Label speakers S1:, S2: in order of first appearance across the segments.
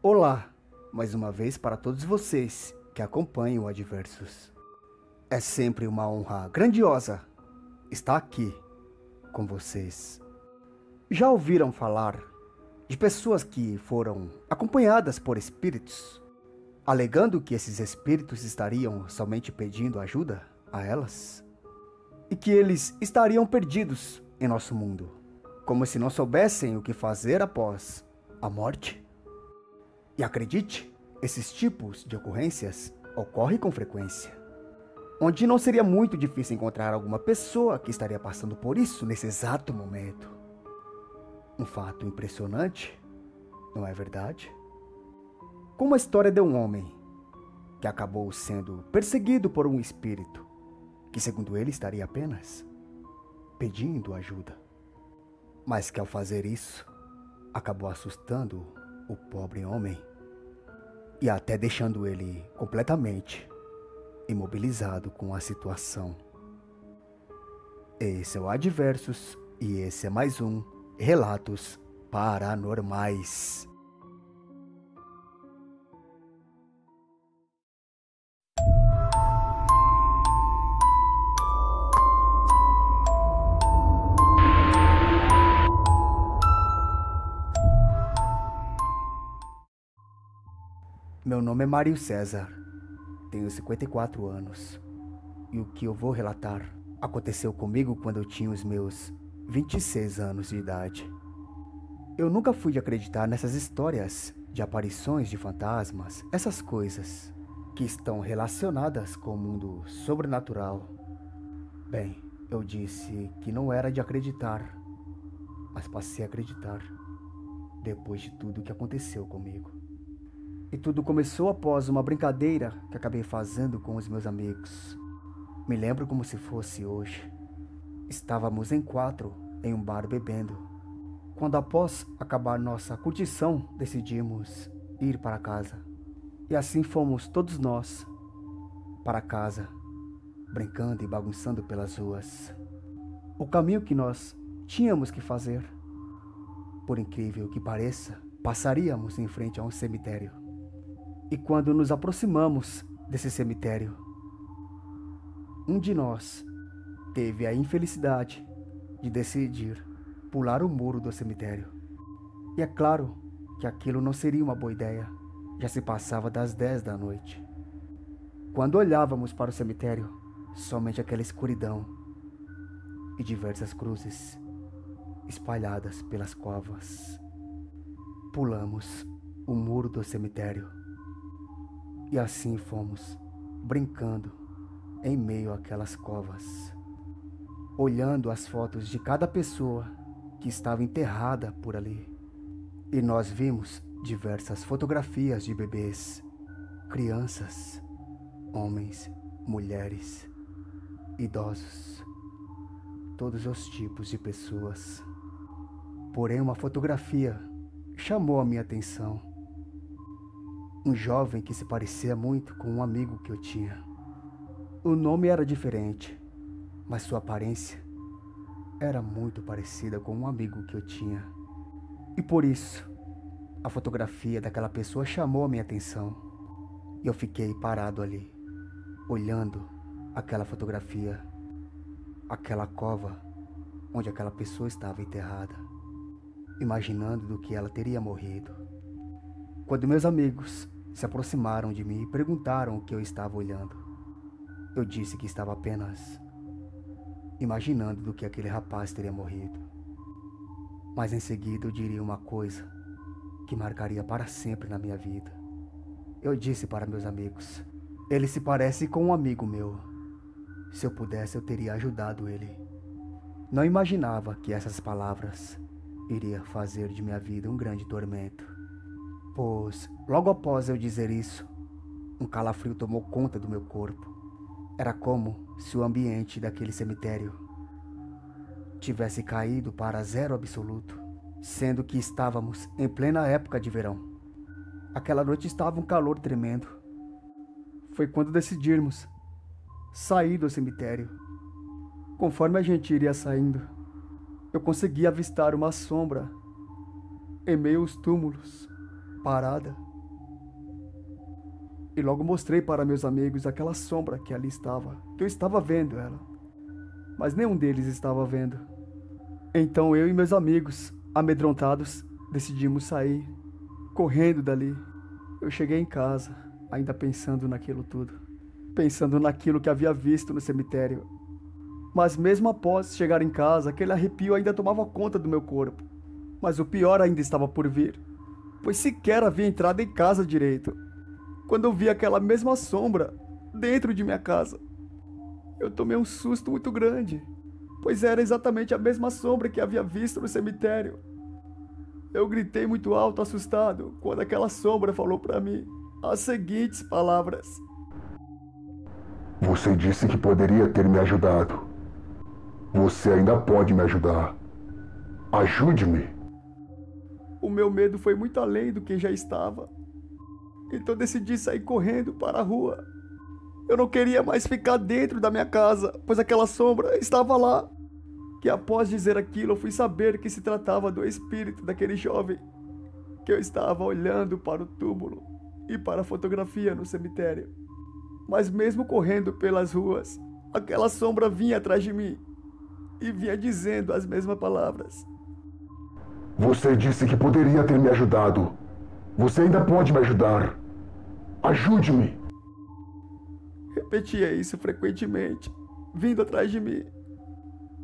S1: Olá, mais uma vez para todos vocês que acompanham o Adversos. É sempre uma honra grandiosa estar aqui com vocês. Já ouviram falar de pessoas que foram acompanhadas por espíritos, alegando que esses espíritos estariam somente pedindo ajuda a elas? E que eles estariam perdidos em nosso mundo, como se não soubessem o que fazer após a morte? E acredite, esses tipos de ocorrências ocorrem com frequência, onde não seria muito difícil encontrar alguma pessoa que estaria passando por isso nesse exato momento. Um fato impressionante, não é verdade? Como a história de um homem que acabou sendo perseguido por um espírito, que segundo ele estaria apenas pedindo ajuda, mas que ao fazer isso, acabou assustando o pobre homem e até deixando ele completamente imobilizado com a situação. Esse é o Adversos e esse é mais um Relatos Paranormais. Meu nome é Mário César, tenho 54 anos e o que eu vou relatar aconteceu comigo quando eu tinha os meus 26 anos de idade. Eu nunca fui de acreditar nessas histórias de aparições de fantasmas, essas coisas que estão relacionadas com o mundo sobrenatural. Bem, eu disse que não era de acreditar, mas passei a acreditar depois de tudo o que aconteceu comigo. E tudo começou após uma brincadeira que acabei fazendo com os meus amigos. Me lembro como se fosse hoje. Estávamos em 4 em um bar bebendo, quando após acabar nossa curtição decidimos ir para casa. E assim fomos todos nós para casa, brincando e bagunçando pelas ruas. O caminho que nós tínhamos que fazer, por incrível que pareça, passaríamos em frente a um cemitério. E quando nos aproximamos desse cemitério, um de nós teve a infelicidade de decidir pular o muro do cemitério. E é claro que aquilo não seria uma boa ideia, já se passava das 10 da noite. Quando olhávamos para o cemitério, somente aquela escuridão e diversas cruzes espalhadas pelas covas. Pulamos o muro do cemitério. E assim fomos, brincando em meio àquelas covas, olhando as fotos de cada pessoa que estava enterrada por ali. E nós vimos diversas fotografias de bebês, crianças, homens, mulheres, idosos, todos os tipos de pessoas. Porém, uma fotografia chamou a minha atenção. Um jovem que se parecia muito com um amigo que eu tinha. O nome era diferente, mas sua aparência era muito parecida com um amigo que eu tinha. E por isso, a fotografia daquela pessoa chamou a minha atenção. E eu fiquei parado ali, olhando aquela fotografia, aquela cova onde aquela pessoa estava enterrada, imaginando do que ela teria morrido. Quando meus amigos se aproximaram de mim e perguntaram o que eu estava olhando, eu disse que estava apenas imaginando do que aquele rapaz teria morrido. Mas em seguida eu diria uma coisa que marcaria para sempre na minha vida. Eu disse para meus amigos: ele se parece com um amigo meu. Se eu pudesse, eu teria ajudado ele. Não imaginava que essas palavras iriam fazer de minha vida um grande tormento. Pois, logo após eu dizer isso, um calafrio tomou conta do meu corpo. Era como se o ambiente daquele cemitério tivesse caído para zero absoluto, sendo que estávamos em plena época de verão. Aquela noite estava um calor tremendo. Foi quando decidimos sair do cemitério. Conforme a gente iria saindo, eu consegui avistar uma sombra em meio aos túmulos, parada, e logo mostrei para meus amigos aquela sombra que ali estava, que eu estava vendo ela, mas nenhum deles estava vendo. Então eu e meus amigos, amedrontados, decidimos sair, correndo dali. Eu cheguei em casa, ainda pensando naquilo tudo, pensando naquilo que havia visto no cemitério. Mas mesmo após chegar em casa, aquele arrepio ainda tomava conta do meu corpo. Mas o pior ainda estava por vir, pois sequer havia entrado em casa direito, quando eu vi aquela mesma sombra dentro de minha casa. Eu tomei um susto muito grande, pois era exatamente a mesma sombra que havia visto no cemitério. Eu gritei muito alto, assustado, quando aquela sombra falou para mim as seguintes palavras:
S2: Você disse que poderia ter me ajudado. Você ainda pode me ajudar. Ajude-me.
S1: O meu medo foi muito além do que já estava. Então decidi sair correndo para a rua. Eu não queria mais ficar dentro da minha casa, pois aquela sombra estava lá. Que após dizer aquilo, eu fui saber que se tratava do espírito daquele jovem que eu estava olhando para o túmulo e para a fotografia no cemitério. Mas mesmo correndo pelas ruas, aquela sombra vinha atrás de mim e vinha dizendo as mesmas palavras.
S2: Você disse que poderia ter me ajudado. Você ainda pode me ajudar. Ajude-me.
S1: Repetia isso frequentemente, vindo atrás de mim.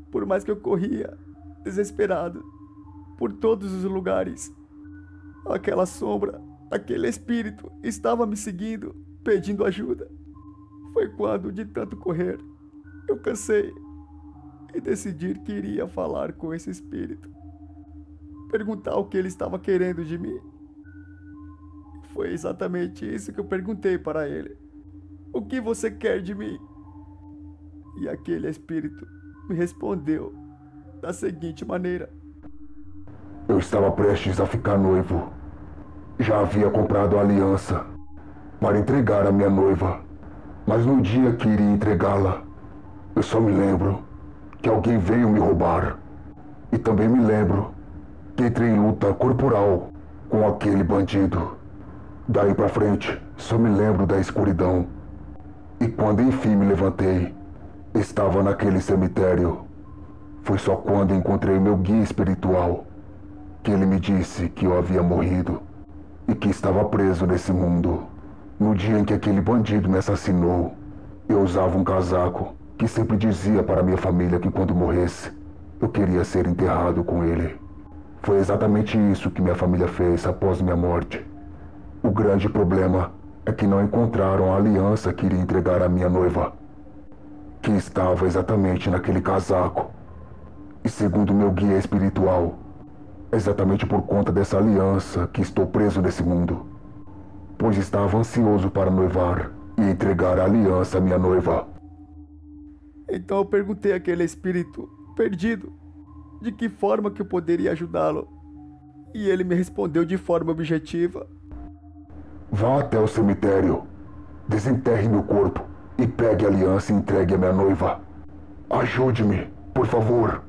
S1: Por mais que eu corria, desesperado, por todos os lugares, aquela sombra, aquele espírito estava me seguindo, pedindo ajuda. Foi quando, de tanto correr, eu cansei e decidi que iria falar com esse espírito, perguntar o que ele estava querendo de mim. Foi exatamente isso que eu perguntei para ele: o que você quer de mim? E aquele espírito me respondeu da seguinte maneira:
S2: Eu estava prestes a ficar noivo. Já havia comprado a aliança para entregar a minha noiva. Mas no dia que iria entregá-la, eu só me lembro que alguém veio me roubar. E também me lembro que entrei em luta corporal com aquele bandido. Daí pra frente, só me lembro da escuridão. E quando enfim me levantei, estava naquele cemitério. Foi só quando encontrei meu guia espiritual que ele me disse que eu havia morrido e que estava preso nesse mundo. No dia em que aquele bandido me assassinou, eu usava um casaco que sempre dizia para minha família que quando morresse, eu queria ser enterrado com ele. Foi exatamente isso que minha família fez após minha morte. O grande problema é que não encontraram a aliança que iria entregar à minha noiva, que estava exatamente naquele casaco. E segundo meu guia espiritual, é exatamente por conta dessa aliança que estou preso nesse mundo, pois estava ansioso para noivar e entregar a aliança à minha noiva.
S1: Então eu perguntei àquele espírito perdido de que forma que eu poderia ajudá-lo. E ele me respondeu de forma objetiva:
S2: Vá até o cemitério, desenterre meu corpo e pegue a aliança e entregue a minha noiva. Ajude-me, por favor.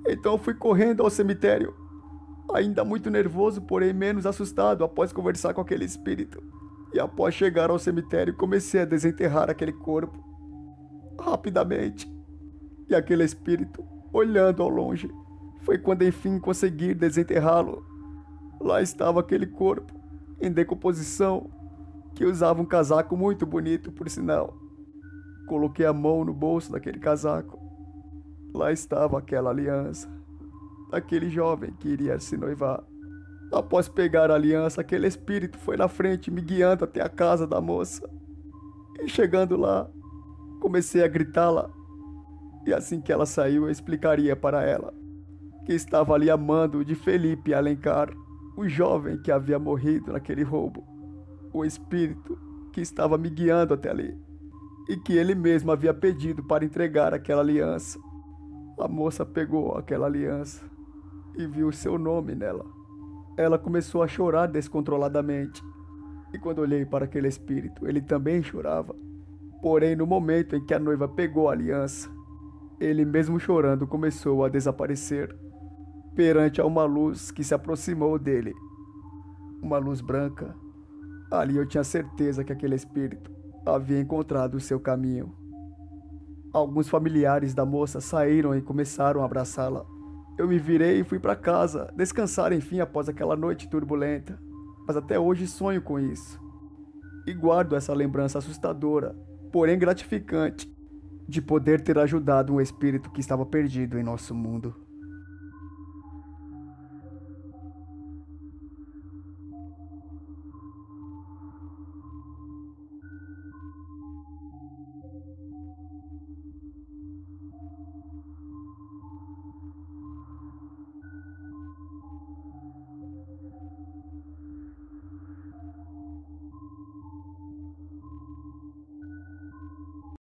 S1: Então eu fui correndo ao cemitério, ainda muito nervoso, porém menos assustado após conversar com aquele espírito. E após chegar ao cemitério, comecei a desenterrar aquele corpo rapidamente. E aquele espírito, olhando ao longe, foi quando enfim consegui desenterrá-lo. Lá estava aquele corpo, em decomposição, que usava um casaco muito bonito, por sinal. Coloquei a mão no bolso daquele casaco. Lá estava aquela aliança daquele jovem que iria se noivar. Após pegar a aliança, aquele espírito foi na frente, me guiando até a casa da moça. E chegando lá, comecei a gritá-la. E assim que ela saiu, eu explicaria para ela que estava ali a mando de Felipe Alencar, o jovem que havia morrido naquele roubo, o espírito que estava me guiando até ali, e que ele mesmo havia pedido para entregar aquela aliança. A moça pegou aquela aliança e viu seu nome nela. Ela começou a chorar descontroladamente, e quando olhei para aquele espírito, ele também chorava. Porém, no momento em que a noiva pegou a aliança, ele mesmo chorando começou a desaparecer perante a uma luz que se aproximou dele. Uma luz branca, Ali eu tinha certeza que aquele espírito havia encontrado o seu caminho. Alguns familiares da moça saíram e começaram a abraçá-la. Eu me virei e fui para casa, descansar enfim após aquela noite turbulenta. Mas até hoje sonho com isso. E guardo essa lembrança assustadora, porém gratificante, de poder ter ajudado um espírito que estava perdido em nosso mundo.